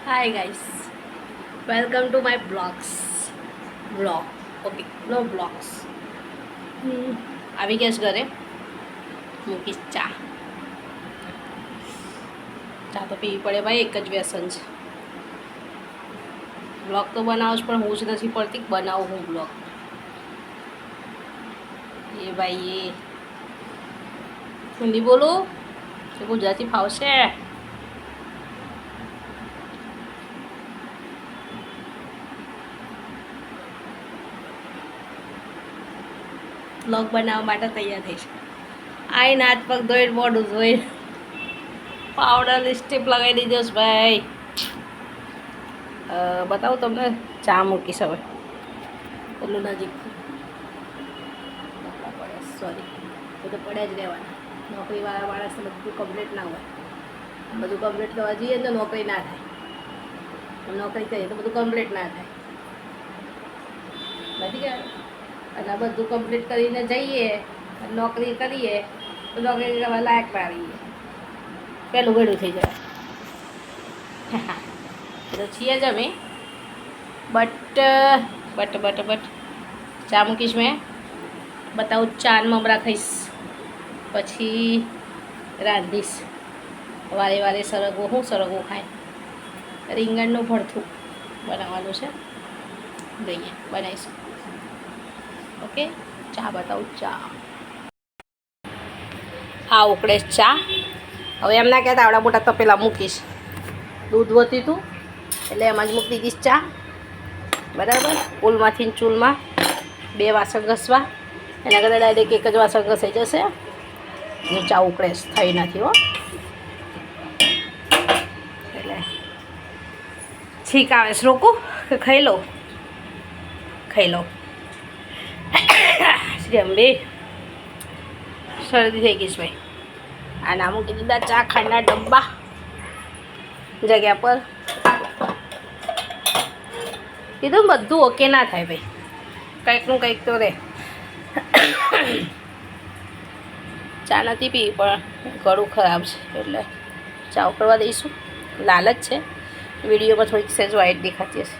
Hi guys, welcome to my vlog. Okay, no vlogs. આવી ગયા છે ઘરે. મૂકીશ ચા. ચા તો પીવી પડે ભાઈ, એક જ વ્યસન છે. બ્લોગ તો બનાવું જ, પણ હું જ નથી પડતી બનાવું હું બ્લોગ. એ ભાઈ એ હિન્દી બોલું કે ગુજરાતી ફાવશે? બ્લોગ બનાવવા માટે તૈયાર થઈશ. આઈને હાથ પગ ધોઈને મોઢું ધોઈ પાવડર લિપસ્ટિક લગાવી દીધો છે ભાઈ. બતાવું તમને. ચા મૂકીશ હવે. પેલું નજીક પડે, સોરી, બધું પડ્યા જ રહેવાના. નોકરીવાળા માણસને બધું કમ્પ્લીટ ના હોય. બધું કમ્પ્લીટ કરવા જઈએ તો નોકરી ના થાય. નોકરી કરીએ તો બધું કમ્પ્લીટ ના થાય. નથી ગયા. અને બધું કમ્પ્લીટ કરીને જઈએ, નોકરી કરીએ તો નોકરી કરવા લાયક ના રહીએ. પહેલું ગળું થઈ જાય. તો છીએ જ અમે. બટ ચા મૂકીશ મેં. બતાવું ચા ને મમરા ખાઈશ, પછી રાંધીશ. વારે વારે સરગવો, હું સરગવો ખાય. રીંગણનું ભરથું બનાવવાનું છે. જોઈએ બનાવીશું. ઓકે, ચા બતાવું. ચા આ ઉકળે ચા. હવે એમ ના કહેતા આવડા મોટા તપેલા મૂકીશ. દૂધ વધી હતું એટલે એમાં જ મૂકી દીધીશ ચા. બરાબર. ઉલમાંથી ચૂલમાં 2 વાસણ ઘસવા, એના કરતાં ડાયરેક્ટ એક જ વાસણ ઘસાઈ જશે. જો ચા ઉકળે થઈ નથી હો, એટલે છીક આવે છે. રોકું કે ખાઈ લો? ખાઈ લો. શ્રી અંબે. શરદી થઈ ગઈ છે ભાઈ. આ ના મૂકી દીધા ચા ખાંડના ડબ્બા જગ્યા પર. કીધું બધું ઓકે ના થાય ભાઈ, કંઈકનું કંઈક તો રહે. ચા નથી પીવી પણ ગળું ખરાબ છે એટલે ચા ઉકળવા દઈશું. લાલ જ છે. વિડીયોમાં થોડીક સહેજ વ્હાઈટ દેખાતી હશે,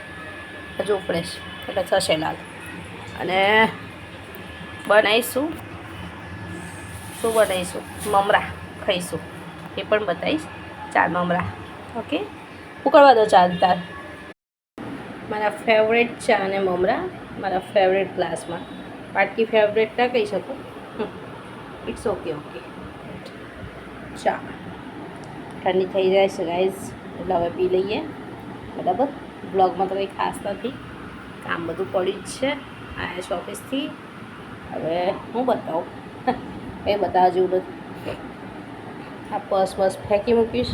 હજુ ઉકળે છે એટલે થશે લાલ. અને બનાવીશું. શું બનાવીશું? મમરા ખાઈશું, એ પણ બતાવીશ. 4 મમરા. ઓકે, ઉકળવા દો ચા. તાર મારા ફેવરેટ ચા અને મમરા મારા ફેવરેટ ગ્લાસમાં. પાટકી ફેવરેટ ના કહી શકું. It's okay. ચા ઠંડી થઈ જાય છે ગાઈઝ, એટલે હવે પી લઈએ. બરાબર. બ્લોગમાં તો કંઈ ખાસ નથી, કામ બધું પડ્યું જ છે. આયા છે ઓફિસથી. હવે હું બતાવું, કંઈ બતાવવા જેવું નથી. આ બસ ફેંકી મૂકીશ.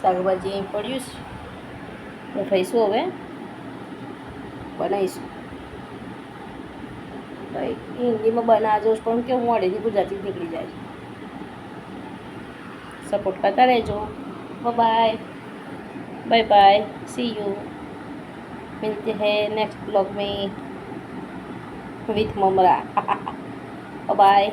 શાકભાજી અહીં પડ્યું છે. હું ખાઈશું. હવે બનાવીશું. ભાઈ હિન્દીમાં બનાવજો પણ કે હું મોડેથી ગુજરાતી નીકળી જાય. સપોર્ટ કરતા રહેજો. બાય. See you. मिलते हैं नेक्स्ट ब्लॉग में विथ ममरा. बाय.